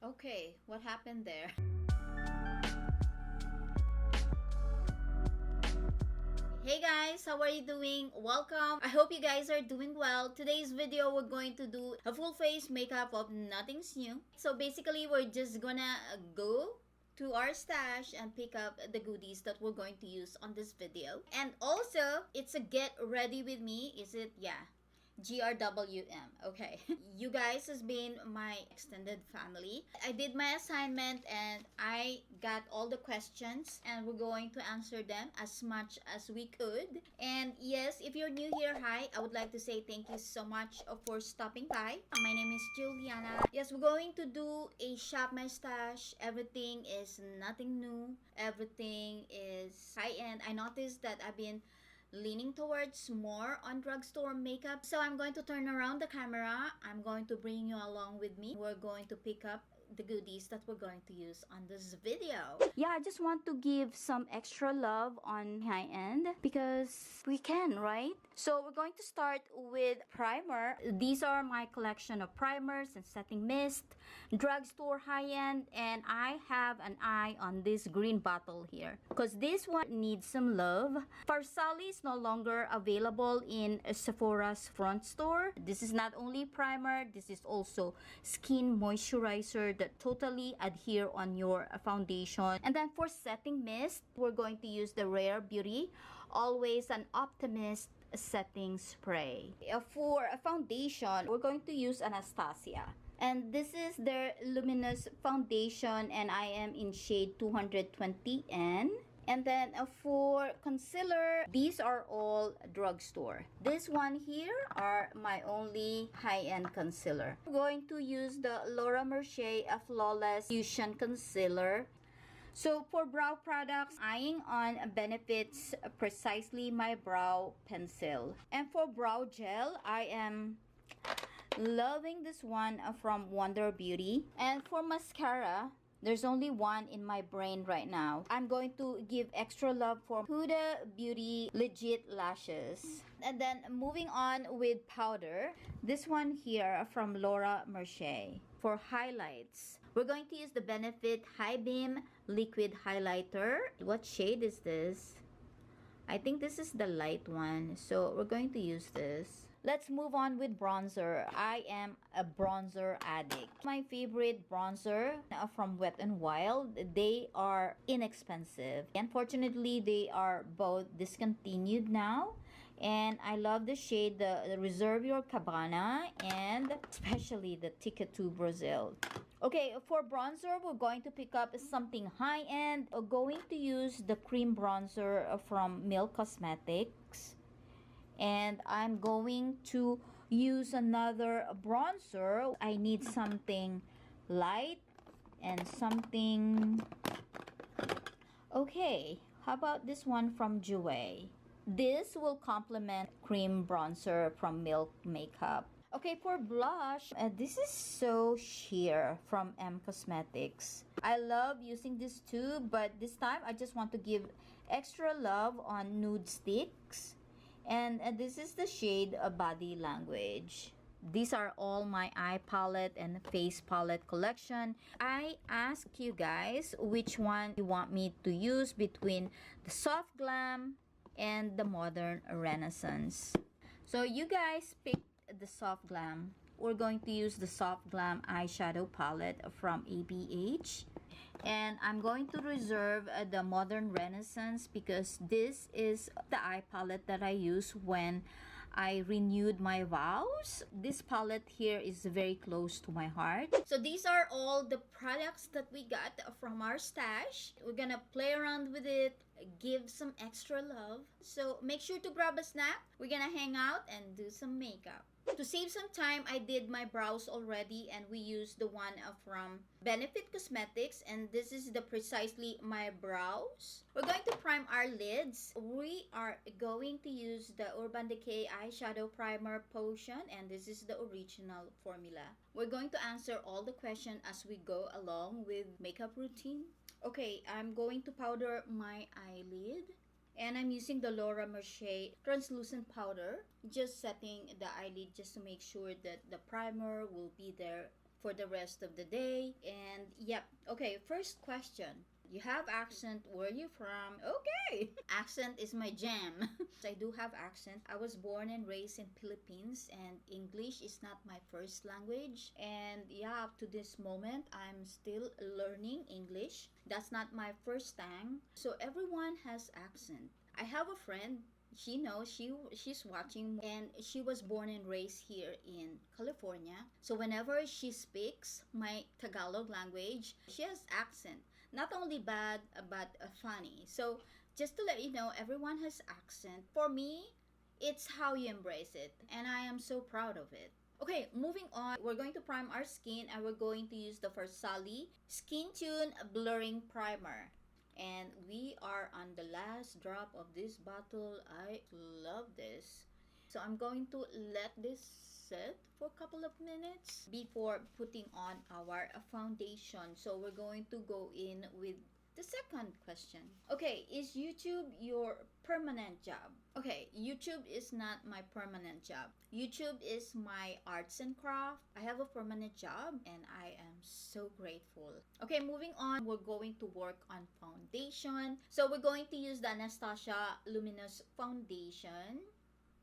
Okay, what happened there? Hey guys, how are you doing? Welcome. I hope you guys are doing well. Today's video, we're going to do a full face makeup of Nothing's New. So basically, we're just gonna go to our stash and pick up the goodies that we're going to use on this video. And also, it's a get ready with me. Is it? Yeah. GRWM. Okay. You guys has been my extended family. I did my assignment and I got all the questions and we're going to answer them as much as we could. And yes, if you're new here, hi, I would like to say thank you so much for stopping by. My name is Juliana. Yes, we're going to do a shop my stash. Everything is nothing new. Everything is high-end. I noticed that I've been leaning towards more on drugstore makeup. So I'm going to turn around the camera. I'm going to bring you along with me. We're going to pick up the goodies that we're going to use on this video. Yeah, I just want to give some extra love on high end because we can, right? So we're going to start with primer. These are my collection of primers and setting mist, drugstore high end, and I have an eye on this green bottle here because this one needs some love. Farsali is no longer available in Sephora's front store. This is not only primer, this is also skin moisturizer that totally adhere on your foundation. And then for setting mist, we're going to use the Rare Beauty Always an Optimist setting spray. For a foundation, we're going to use Anastasia. And this is their luminous foundation and I am in shade 220N. And then for concealer, these are all drugstore. This one here are my only high-end concealer. I'm going to use the Laura Mercier Flawless Fusion Concealer. So for brow products, eyeing on Benefit's Precisely My Brow Pencil. And for brow gel, I am loving this one from Wonder Beauty. And for mascara, there's only one in my brain right now. I'm going to give extra love for Huda Beauty Legit Lashes. And then moving on with powder, this one here from Laura Mercier. For highlights, we're going to use the Benefit High Beam Liquid Highlighter. What shade is this? I think this is the light one. So we're going to use this. Let's move on with bronzer. I am a bronzer addict. My favorite bronzer from Wet n Wild. They are inexpensive. Unfortunately, they are both discontinued now. And I love the shade, the Reserve Your Cabana, and especially the Ticket to Brazil. Okay, for bronzer, we're going to pick up something high-end. We're going to use the cream bronzer from Milk Cosmetics. And I'm going to use another bronzer. I need something light and something... Okay, how about this one from Jouer? This will complement cream bronzer from Milk Makeup. Okay, for blush, this is So Sheer from M Cosmetics. I love using this too, but this time I just want to give extra love on nude sticks. And this is the shade Body Language. These are all my eye palette and face palette collection. I asked you guys which one you want me to use between the Soft Glam and the Modern Renaissance. So you guys picked the Soft Glam. We're going to use the Soft Glam eyeshadow palette from ABH. And I'm going to reserve the Modern Renaissance because this is the eye palette that I use when I renewed my vows. This palette here is very close to my heart. So these are all the products that we got from our stash. We're gonna play around with it, give some extra love. So make sure to grab a snack. We're gonna hang out and do some makeup. To save some time, I did my brows already and we used the one from Benefit Cosmetics, and this is the Precisely My Brows. We're going to prime our lids. We are going to use the Urban Decay Eyeshadow Primer Potion, and this is the original formula. We're going to answer all the questions as we go along with makeup routine. Okay, I'm going to powder my eyelid. And I'm using the Laura Mercier translucent powder. Just setting the eyelid just to make sure that the primer will be there for the rest of the day. And yep, okay, first question. You have accent. Where are you from? Okay. Accent is my jam. I do have accent. I was born and raised in Philippines, and English is not my first language. And yeah, up to this moment, I'm still learning English. That's not my first time. So everyone has accent. I have a friend, she knows, she's watching, and she was born and raised here in California. So whenever she speaks my Tagalog language, she has accent. Not only bad but funny. So just to let you know, everyone has accent. For me, it's how you embrace it, and I am so proud of it. Okay, moving on. We're going to prime our skin, and we're going to use the Farsali Skin Tune Blurring Primer. And we are on the last drop of this bottle. I love this. So I'm going to let this set for a couple of minutes before putting on our foundation. So we're going to go in with the second question. Okay, is YouTube your permanent job? Okay, YouTube is not my permanent job. YouTube is my arts and craft. I have a permanent job and I am so grateful. Okay, moving on, we're going to work on foundation. So we're going to use the Anastasia Luminous Foundation.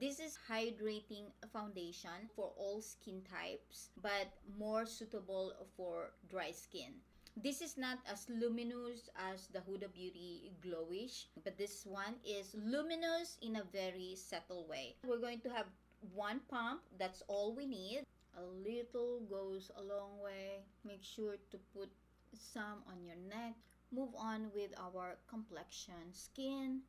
This is hydrating foundation for all skin types, but more suitable for dry skin. This is not as luminous as the Huda Beauty Glowish, but this one is luminous in a very subtle way. We're going to have one pump, that's all we need. A little goes a long way. Make sure to put some on your neck. Move on with our complexion skin.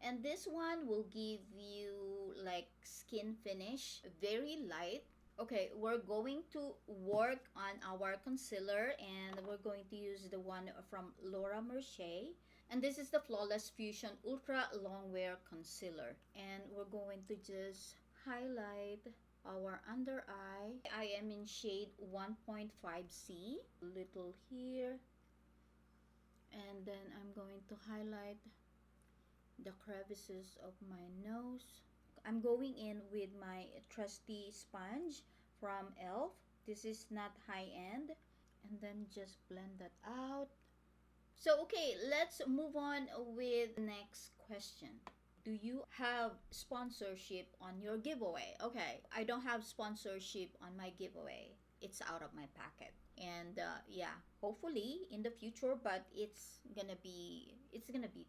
And this one will give you like skin finish, very light. Okay, we're going to work on our concealer, and we're going to use the one from Laura Mercier. And this is the Flawless Fusion Ultra Longwear Concealer. And we're going to just highlight our under eye. I am in shade 1.5C. Little here. And then I'm going to highlight the crevices of my nose. I'm going in with my trusty sponge from e.l.f. This is not high-end. And then just blend that out. So okay, let's move on with the next question. Do you have sponsorship on your giveaway? Okay, I don't have sponsorship on my giveaway. It's out of my pocket. And yeah, hopefully in the future, but it's gonna be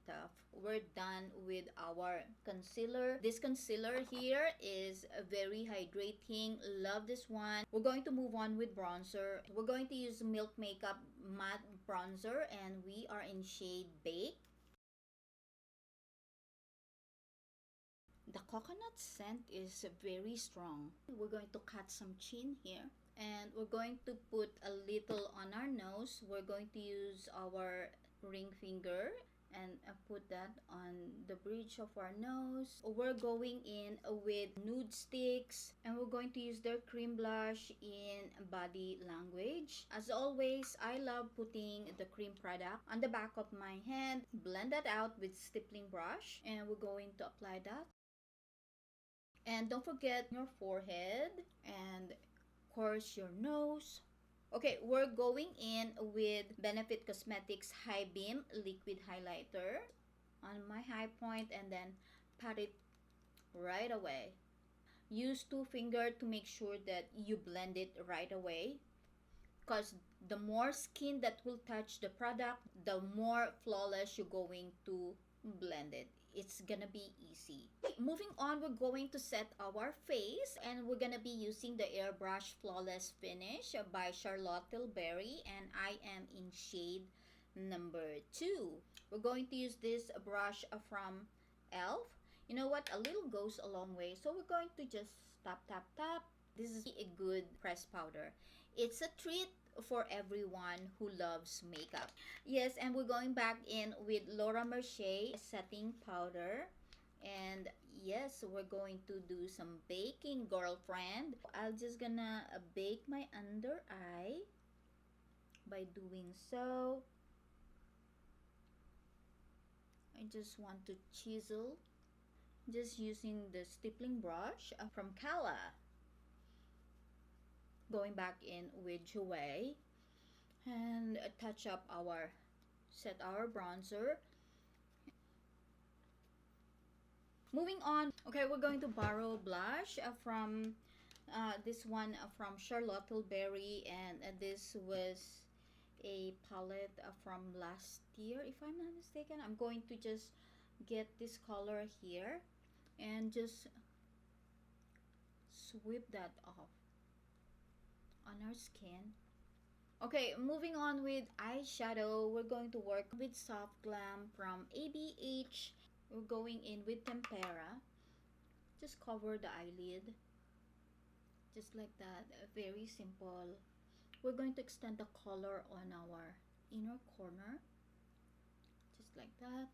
tough. We're done with our concealer. This concealer here is very hydrating. Love this one. We're going to move on with bronzer. We're going to use Milk Makeup Matte Bronzer, and we are in shade Bake. The coconut scent is very strong. We're going to cut some chin here. And we're going to put a little on our nose. We're going to use our ring finger and put that on the bridge of our nose. We're going in with nude sticks, and we're going to use their cream blush in body language. As always, I love putting the cream product on the back of my hand. Blend that out with stippling brush, and we're going to apply that. And don't forget your forehead and course your nose. Okay, we're going in with Benefit Cosmetics High Beam Liquid Highlighter on my high point, and then pat it right away. Use two fingers to make sure that you blend it right away, because the more skin that will touch the product, the more flawless you're going to blend it. It's gonna be easy. Moving on, we're going to set our face, and we're gonna be using the Airbrush Flawless Finish by Charlotte Tilbury, and I am in shade number 2. We're going to use this brush from e.l.f. You know what? A little goes a long way, so we're going to just tap, tap, tap. This is a good pressed powder. It's a treat for everyone who loves makeup. Yes, and we're going back in with Laura Mercier setting powder. And yes, we're going to do some baking, girlfriend. I'm just gonna bake my under eye by doing so. I just want to chisel, just using the stippling brush from Kala. Going back in with Jouer and touch up our, set our bronzer. Moving on, okay, we're going to borrow blush from this one from Charlotte Tilbury, and this was a palette from last year, if I'm not mistaken. I'm going to just get this color here and just sweep that off on our skin. Okay, moving on with eyeshadow, we're going to work with Soft Glam from ABH. We're going in with Tempera. Just cover the eyelid. Just like that. Very simple. We're going to extend the color on our inner corner. Just like that.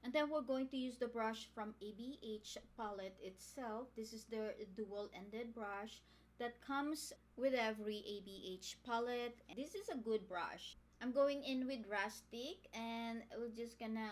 And then we're going to use the brush from ABH palette itself. This is the dual-ended brush that comes with every ABH palette. This is a good brush. I'm going in with Rustic, and we're just gonna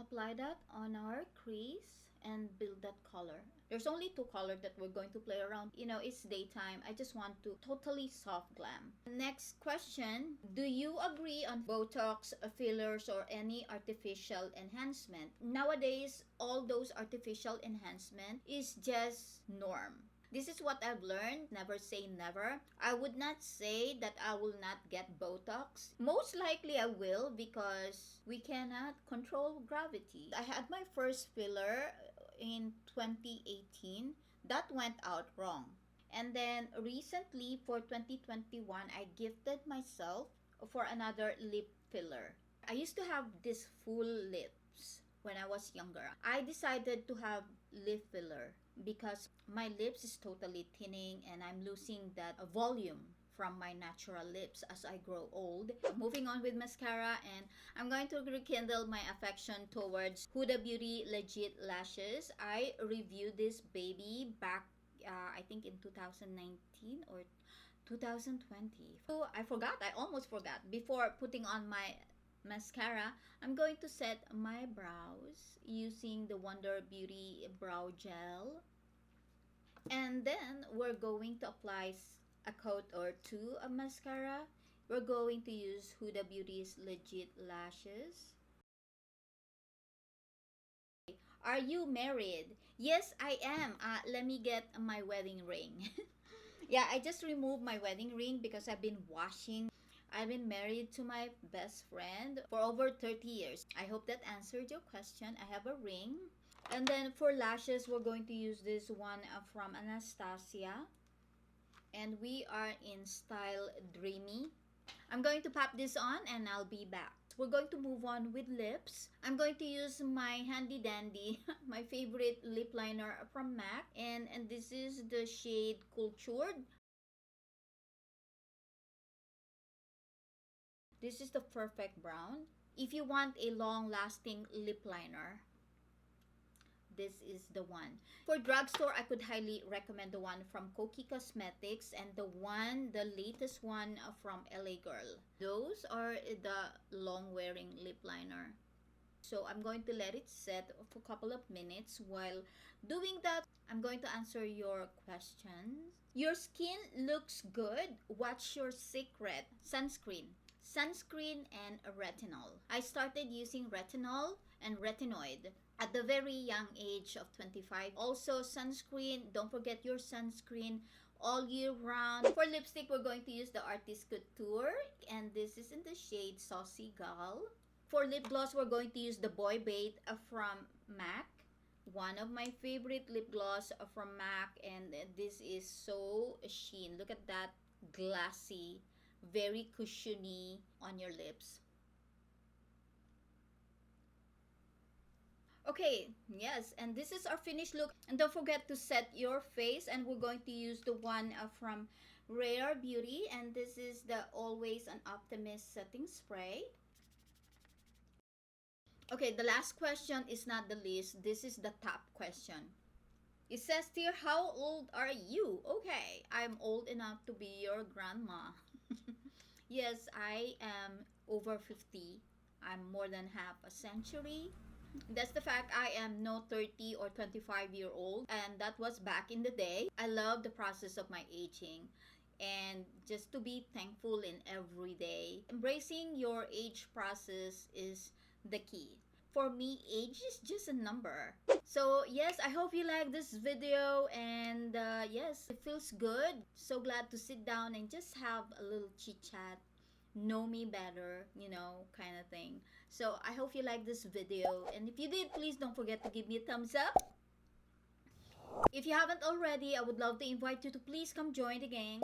apply that on our crease and build that color. There's only two colors that we're going to play around. You know, it's daytime. I just want to totally soft glam. Next question. Do you agree on Botox, fillers, or any artificial enhancement? Nowadays, all those artificial enhancement is just norm. This is what I've learned. Never say never. I would not say that I will not get Botox. Most likely I will, because we cannot control gravity. I had my first filler in 2018. That went out wrong. And then recently for 2021, I gifted myself for another lip filler. I used to have this full lips when I was younger. I decided to have lip filler because my lips is totally thinning and I'm losing that volume from my natural lips as I grow old. Moving on with mascara, and I'm going to rekindle my affection towards Huda Beauty Legit Lashes. I reviewed this baby back I think in 2019 or 2020. So I forgot, I almost forgot. Before putting on my mascara, I'm going to set my brows using the Wonder Beauty Brow Gel. And then we're going to apply a coat or two of mascara. We're going to use Huda Beauty's Legit Lashes. Are you married? Yes, I am. Let me get my wedding ring. Yeah, I just removed my wedding ring because I've been washing. I've been married to my best friend for over 30 years. I hope that answered your question. I have a ring. And then for lashes, we're going to use this one from Anastasia. And we are in style Dreamy. I'm going to pop this on and I'll be back. We're going to move on with lips. I'm going to use my handy dandy, my favorite lip liner from MAC. And this is the shade Cultured. This is the perfect brown. If you want a long-lasting lip liner, this is the one. For drugstore, I could highly recommend the one from Koki Cosmetics and the latest one from LA Girl. Those are the long-wearing lip liner. So I'm going to let it set for a couple of minutes. While doing that, I'm going to answer your questions. Your skin looks good. What's your secret? Sunscreen. Sunscreen and retinol. I started using retinol and retinoid at the very young age of 25. Also sunscreen, don't forget your sunscreen all year round. For lipstick, we're going to use the Artist Couture, and this is in the shade Saucy Gal. For lip gloss, we're going to use the Boy Bait from MAC. One of my favorite lip gloss from MAC, and this is so sheen. Look at that, glassy, very cushiony on your lips. Okay, yes, and this is our finished look. And don't forget to set your face, and we're going to use the one from Rare Beauty, and this is the Always an Optimist setting spray. Okay, the last question is not the least. This is the top question. It says here, how old are you? Okay, I'm old enough to be your grandma. Yes, I am over 50. I'm more than half a century. That's the fact I am no 30 or 25-year-old, and that was back in the day. I love the process of my aging and just to be thankful in every day. Embracing your age process is the key. For me, age is just a number. So, yes, I hope you like this video, and yes, it feels good. So glad to sit down and just have a little chit chat, know me better, kind of thing. So I hope you like this video, and if you did, please don't forget to give me a thumbs up. If you haven't already, I would love to invite you to please come join the gang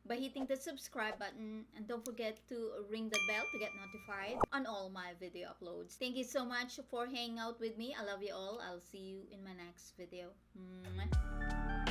by hitting the subscribe button, and don't forget to ring the bell to get notified on all my video uploads. Thank you so much for hanging out with me. I love you all. I'll see you in my next video. Mwah.